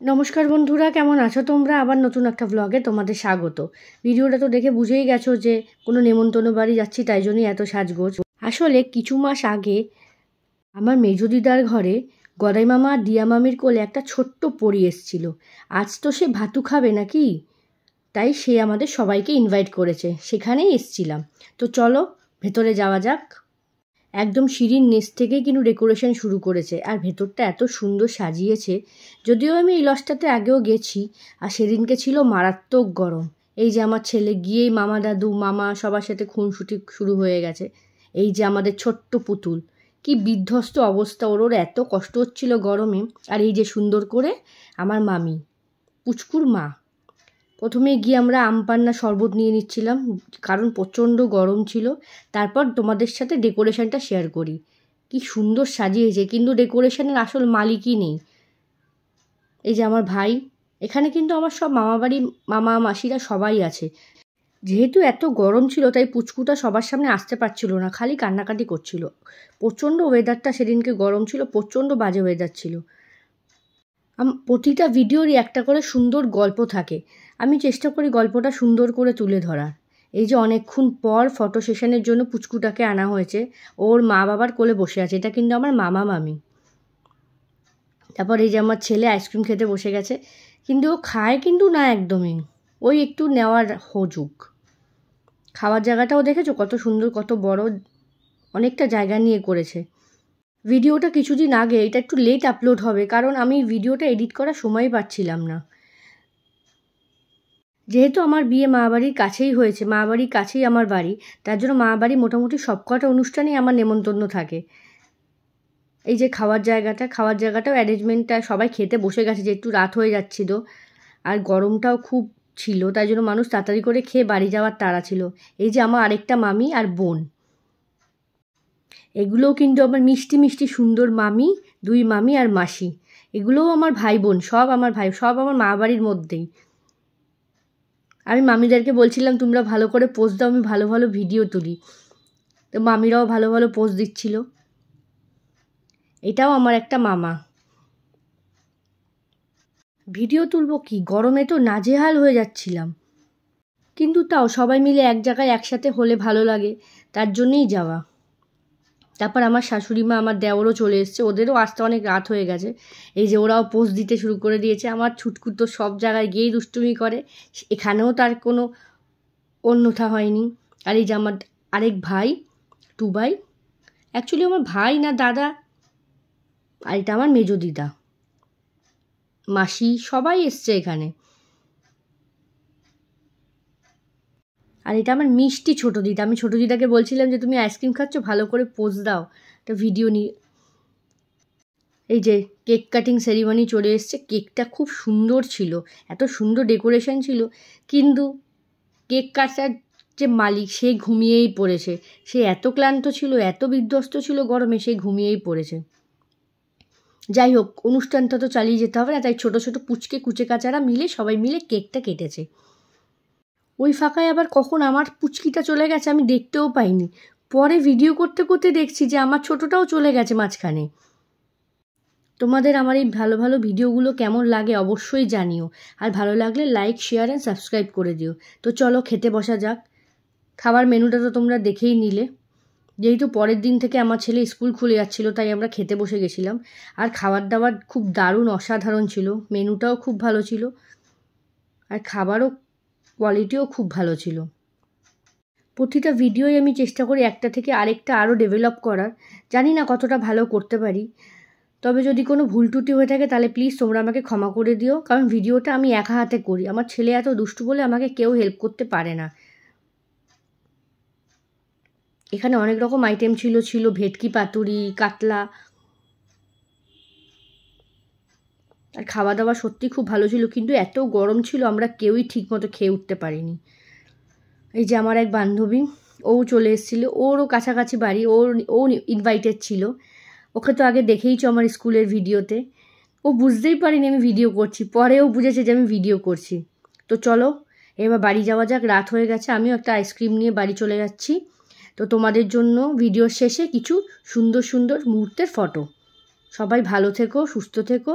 নমস্কার বন্ধুরা, কেমন আছো তোমরা? আবার নতুন একটা ব্লগে তোমাদের স্বাগত। ভিডিওটা তো দেখে বুঝেই গেছো যে কোনো নেমন্তন্ন বাড়ি যাচ্ছি, তাই জন্যই এত সাজগোজ। আসলে কিছু মাস আগে আমার মেজো দিদার ঘরে গদাই মামা আর দিয়া মামির কোলে একটা ছোট্ট পরী এসেছিল। আজ তো সে ভাতু খাবে নাকি, তাই সে আমাদের সবাইকে ইনভাইট করেছে, সেখানেই এসছিলাম। তো চলো ভেতরে যাওয়া যাক। একদম সিঁড়ির নিচ থেকেই কিন্তু ডেকোরেশন শুরু করেছে, আর ভেতরটা এত সুন্দর সাজিয়েছে। যদিও আমি এই লজটাতে আগেও গেছি, আর সেদিনকে ছিল মারাত্মক গরম। এই যে আমার ছেলে গিয়েই মামা দাদু মামা সবার সাথে খুনসুটি শুরু হয়ে গেছে। এই যে আমাদের ছোট্ট পুতুল, কি বিধ্বস্ত অবস্থা, ওর এত কষ্ট হচ্ছিল গরমে। আর এই যে সুন্দর করে আমার মামি, পুচকুর মা। প্রথমে গিয়ে আমরা আম পান্না শরবত নিয়ে নিচ্ছিলাম, কারণ প্রচণ্ড গরম ছিল। তারপর তোমাদের সাথে ডেকোরেশনটা শেয়ার করি। কি সুন্দর সাজিয়েছে, কিন্তু ডেকোরেশনের আসল মালিকই নেই। এই যে আমার ভাই, এখানে কিন্তু আমার সব মামাবাড়ি মামা মাসিরা সবাই আছে। যেহেতু এত গরম ছিল, তাই পুচকুটা সবার সামনে আসতে পারছিল না, খালি কান্নাকাটি করছিল। প্রচণ্ড ওয়েদারটা সেদিনকে গরম ছিল, প্রচণ্ড বাজে ওয়েদার ছিল। প্রতিটা ভিডিওরই একটা করে সুন্দর গল্প থাকে, আমি চেষ্টা করি গল্পটা সুন্দর করে তুলে ধরার। এই যে অনেকক্ষণ পর ফটো সেশনের জন্য পুচকুটাকে আনা হয়েছে, ওর মা বাবার কোলে বসে আছে, এটা কিন্তু আমার মামা মামি। তারপর এই যে আমার ছেলে আইসক্রিম খেতে বসে গেছে, কিন্তু ও খায় কিন্তু না একদমই, ওই একটু নেওয়ার হজুক। খাওয়ার জায়গাটাও দেখেছো কত সুন্দর, কত বড়, অনেকটা জায়গা নিয়ে করেছে। ভিডিওটা কিছুদিন আগে, এটা একটু লেট আপলোড হবে কারণ আমি ভিডিওটা এডিট করার সময় পাচ্ছিলাম না। যেহেতু আমার বিয়ে মামাবাড়ির কাছেই হয়েছে, মামাবাড়ির কাছেই আমার বাড়ি, তার জন্য মামাবাড়ি মোটামুটি সবকটা অনুষ্ঠানেই আমার নেমন্তন্ন থাকে। এই যে খাওয়ার জায়গাটাও অ্যারেঞ্জমেন্টটা, সবাই খেতে বসে গেছে, যে একটু রাত হয়ে যাচ্ছিল আর গরমটাও খুব ছিল, তাই জন্য মানুষ তাড়াতাড়ি করে খেয়ে বাড়ি যাওয়ার তাড়া ছিল। এই যে আমার আরেকটা মামি আর বোন, এগুলোও কিন্তু আমার মিষ্টি মিষ্টি সুন্দর মামি, দুই মামি আর মাসি, এগুলোও আমার ভাই বোন, সব আমার ভাই, সব আমার মা বাড়ির মধ্যেই। আমি মামিদেরকে বলছিলাম তোমরা ভালো করে পোজ দাও, আমি ভালো ভালো ভিডিও তুলি। তো মামিরাও ভালো ভালো পোজ দিচ্ছিল। এটাও আমার একটা মামা। ভিডিও তুলবো কি, গরমে তো নাজেহাল হয়ে যাচ্ছিলাম, কিন্তু তাও সবাই মিলে এক জায়গায় একসাথে হলে ভালো লাগে, তার জন্যেই যাওয়া। তারপর আমার শাশুড়ি মা, আমার দেওরও চলে এসছে, ওদেরও আসতে অনেক রাত হয়ে গেছে। এই যে ওরাও পোজ দিতে শুরু করে দিয়েছে। আমার ছুটকু তো সব জায়গায় গিয়েই দুষ্টুমি করে, এখানেও তার কোনো অন্যথা হয়নি। আর এই যে আমার আরেক ভাই, টু ভাই, অ্যাকচুয়ালি আমার ভাই না দাদা, আর এটা আমার মেজো দিদা, মাসি, সবাই এসছে এখানে। আর এটা আমার মিষ্টি ছোটো দিদা। আমি ছোটো দিদাকে বলছিলাম যে তুমি আইসক্রিম খাচ্ছ, ভালো করে পোজ দাও, একটা ভিডিও নিয়ে। এই যে কেক কাটিং সেরিমনি চলে এসছে, কেকটা খুব সুন্দর ছিল, এত সুন্দর ডেকোরেশন ছিল, কিন্তু কেক কাটার যে মালিক সে ঘুমিয়েই পড়েছে। সে এত ক্লান্ত ছিল, এত বিধ্বস্ত ছিল গরমে, সে ঘুমিয়েই পড়েছে। যাই হোক, অনুষ্ঠানটা তো চালিয়ে যেতে হবে না, তাই ছোটো ছোটো পুচকে কুচে কাচারা মিলে সবাই মিলে কেকটা কেটেছে। ওই ফাঁকায় আবার কখন আমার পুচকিটা চলে গেছে আমি দেখতেও পাইনি, পরে ভিডিও করতে করতে দেখছি যে আমার ছোটোটাও চলে গেছে মাঝখানে। তোমাদের আমার এই ভালো ভালো ভিডিওগুলো কেমন লাগে অবশ্যই জানিও, আর ভালো লাগলে লাইক শেয়ার অ্যান্ড সাবস্ক্রাইব করে দিও। তো চলো খেতে বসা যাক। খাবার মেনুটা তো তোমরা দেখেই নিলে। যেহেতু পরের দিন থেকে আমার ছেলে স্কুল খুলে যাচ্ছিলো, তাই আমরা খেতে বসে গেছিলাম। আর খাবার দাবার খুব দারুণ অসাধারণ ছিল, মেনুটাও খুব ভালো ছিল, আর খাবারও কোয়ালিটিও খুব ভালো ছিল। প্রতিটা ভিডিওই আমি চেষ্টা করি একটা থেকে আরেকটা আরও ডেভেলপ করার, জানি না কতটা ভালো করতে পারি। তবে যদি কোনো ভুল ত্রুটি হয়ে থাকে তাহলে প্লিজ তোমরা আমাকে ক্ষমা করে দিও, কারণ ভিডিওটা আমি একা হাতে করি, আমার ছেলে এত দুষ্টু বলে আমাকে কেউ হেল্প করতে পারে না। এখানে অনেক রকম আইটেম ছিল ভেটকি পাতুরি, কাতলা, আর খাওয়া দাওয়া সত্যি খুব ভালো ছিল, কিন্তু এত গরম ছিল আমরা কেউই ঠিকমতো খেয়ে উঠতে পারিনি। এই যে আমার এক বান্ধবী, ও চলে এসেছিলো, ওরও কাছাকাছি বাড়ি, ও ইনভাইটেড ছিল। ওকে তো আগে দেখেইছো আমার স্কুলের ভিডিওতে, ও বুঝতেই পারিনি আমি ভিডিও করছি, পরে ও বুঝেছে যে আমি ভিডিও করছি। তো চলো এবার বাড়ি যাওয়া যাক, রাত হয়ে গেছে, আমিও একটা আইসক্রিম নিয়ে বাড়ি চলে যাচ্ছি। তো তোমাদের জন্য ভিডিওর শেষে কিছু সুন্দর সুন্দর মুহূর্তের ফটো। সবাই ভালো থেকো, সুস্থ থেকো।